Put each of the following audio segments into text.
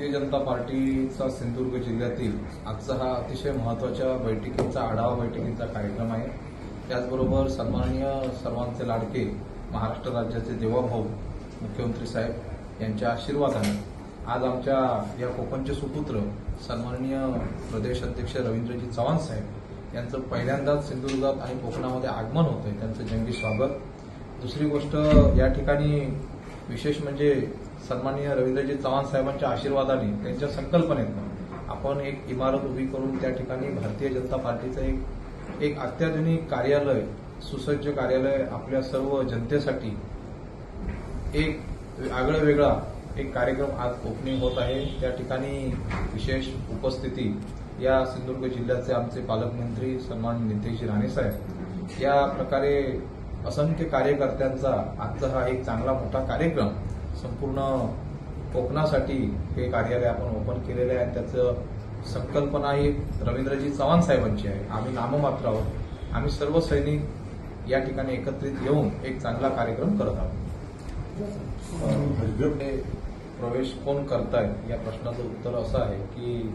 भारतीय जनता पार्टीचा सिंधुदुर्ग जिल्ह्यातील आजचा हा अतिशय महत्त्वाच्या बैठकीचा आढावा बैठकीचा कार्यक्रम आहे। त्याचबरोबर सन्माननीय सर्वांचे लाडके महाराष्ट्र राज्याचे देवाभाऊ मुख्यमंत्री साहेब यांच्या आशीर्वादाने आज आमच्या या कोकणचे सुपुत्र सन्माननीय प्रदेश अध्यक्ष रवींद्रजी चव्हाण साहेब यांचं पहिल्यांदाच सिंधुदुर्गात आणि कोकणामध्ये आगमन होत आहे। त्यांचं जंगी स्वागत। दुसरी गोष्ट या ठिकाणी विशेष म्हणजे सन्माननीय रवींद्रजी चव्हाण साहेबांच्या आशीर्वादाने त्यांच्या संकल्पनेतून आपण एक इमारत उभी करून त्या ठिकाणी भारतीय जनता पार्टीचं एक अत्याधुनिक कार्यालय, सुसज्ज कार्यालय आपल्या सर्व जनतेसाठी एक आगळा वेगळा एक कार्यक्रम आज ओपनिंग होत आहे। त्या ठिकाणी विशेष उपस्थिती या सिंधुदुर्ग जिल्ह्याचे आमचे पालकमंत्री सन्माननीय नितेशजी राणे साहेब, या प्रकारे असंख्य कार्यकर्त्यांचा आजचा हा एक चांगला मोठा कार्यक्रम संपूर्ण कोकणासाठी हे कार्यालय आपण ओपन केलेलं आहे। त्याचं संकल्पना ही रवींद्रजी चव्हाण साहेबांची आहे। आम्ही नाममात्र आहोत। आम्ही सर्व सैनिक या ठिकाणी एकत्रित येऊन एक चांगला कार्यक्रम करत आहोत। प्रवेश कोण करतायत या प्रश्नाचं उत्तर असं आहे की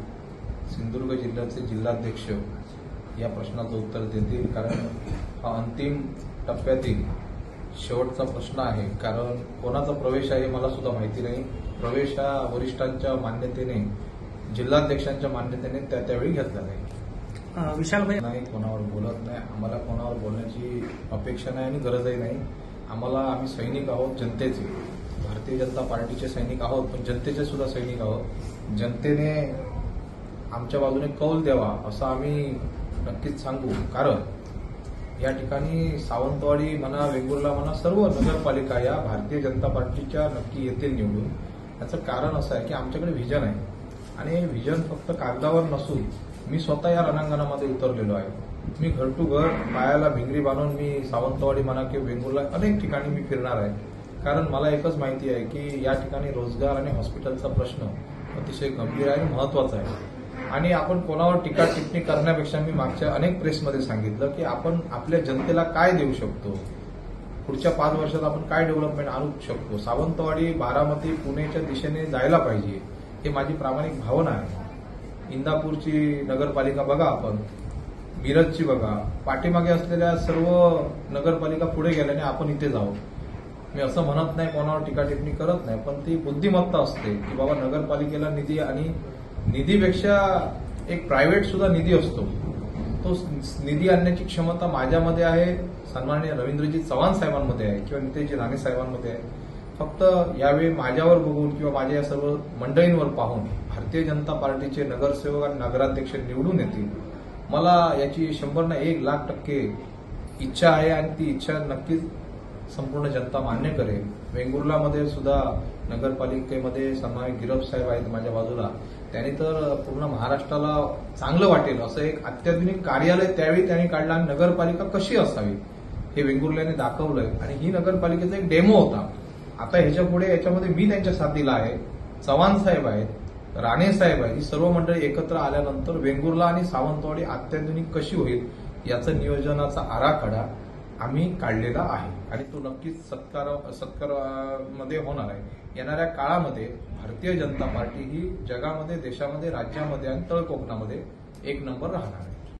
सिंधुदुर्ग जिल्ह्याचे जिल्हाध्यक्ष या प्रश्नाचं उत्तर देतील, कारण हा अंतिम टप्प्यातील शेवटचा प्रश्न आहे। कारण कोणाचा प्रवेश आहे मला सुद्धा माहिती नाही। प्रवेश हा वरिष्ठांच्या मान्यतेने, जिल्हाध्यक्षांच्या मान्यतेने त्यावेळी घेतला जाईल। विशाल भाई नाही, कोणावर बोलत नाही। आम्हाला कोणावर बोलण्याची अपेक्षा नाही आणि गरजही नाही। आम्ही सैनिक आहोत जनतेचे, भारतीय जनता पार्टीचे सैनिक आहोत, पण जनतेचे सुद्धा सैनिक आहोत। जनतेने आमच्या बाजूने कौल द्यावा असं आम्ही नक्कीच सांगू। कारण या ठिकाणी सावंतवाडी म्हणा, वेंगुर्ला म्हणा, सर्व नगरपालिका या भारतीय जनता पार्टीच्या नक्की येतील निवडून। याचं कारण असं आहे की आमच्याकडे व्हिजन आहे आणि व्हिजन फक्त कागदावर नसून मी स्वतः या रणांगणामध्ये उतरलेलो आहे। मी घर टू घर पायाला भिंगरी बांधून मी सावंतवाडी म्हणा किंवा वेंगुर्ला अनेक ठिकाणी मी फिरणार आहे। कारण मला एकच माहिती आहे की या ठिकाणी रोजगार आणि हॉस्पिटलचा प्रश्न अतिशय गंभीर आहे आणि महत्वाचा आहे। आणि आपण कोणावर टीका टिप्पणी करण्यापेक्षा मी मागच्या अनेक प्रेसमध्ये सांगितलं की आपण आपल्या जनतेला काय देऊ शकतो, पुढच्या 5 वर्षात आपण काय डेव्हलपमेंट आणू शकतो, सावंतवाडी, बारामती, पुणेच्या दिशेने जायला पाहिजे, ही माझी प्रामाणिक भावना आहे। इंदापूरची नगरपालिका बघा, आपण मिरजची बघा, पाठीमागे असलेल्या सर्व नगरपालिका पुढे गेल्याने आपण इथे जाऊ। मी असं म्हणत नाही, कोणावर टीका टिप्पणी करत नाही, पण ती बुद्धिमत्ता असते की बाबा नगरपालिकेला निधी आणि निधीपेक्षा एक प्रायव्हेट सुद्धा निधी असतो, तो निधी आणण्याची क्षमता माझ्यामध्ये आहे, सन्माननीय रवींद्रजी चव्हाण साहेबांमध्ये आहे किंवा नितेशजी राणे साहेबांमध्ये आहे। फक्त यावेळी माझ्यावर बघून किंवा माझ्या या सर्व मंडळींवर पाहून भारतीय जनता पार्टीचे नगरसेवक आणि नगराध्यक्ष निवडून येतील, मला याची 100 ना 1,00,000% इच्छा आहे आणि ती इच्छा नक्कीच संपूर्ण जनता मान्य करेल। वेंगुर्लामध्ये सुद्धा नगरपालिकेमध्ये सन्माननीय गिरफ साहेब आहेत माझ्या बाजूला, त्यांनी तर पूर्ण महाराष्ट्राला चांगलं वाटेल असं एक अत्याधुनिक कार्यालय त्यावेळी त्यांनी काढलं आणि नगरपालिका कशी असावी हे वेंगुर्ल्याने दाखवलंय आणि ही नगरपालिकेचा एक डेमो होता। आता ह्याच्या पुढे याच्यामध्ये मी त्यांच्या साथीला आहे, चव्हाण साहेब आहेत, राणे साहेब आहेत, ही सर्व मंडळी एकत्र आल्यानंतर वेंगुर्ला आणि सावंतवाडी अत्याधुनिक कशी होईल याचं नियोजनाचा आराखडा आम्ही काढलेला आहे आणि तो नक्कीच सत्कारामध्ये होणार आहे। येणाऱ्या काळामध्ये भारतीय जनता पार्टी ही जगामध्ये, देशामध्ये, राज्यामध्ये आणि तळ कोकणामध्ये एक नंबर राहणार आहे।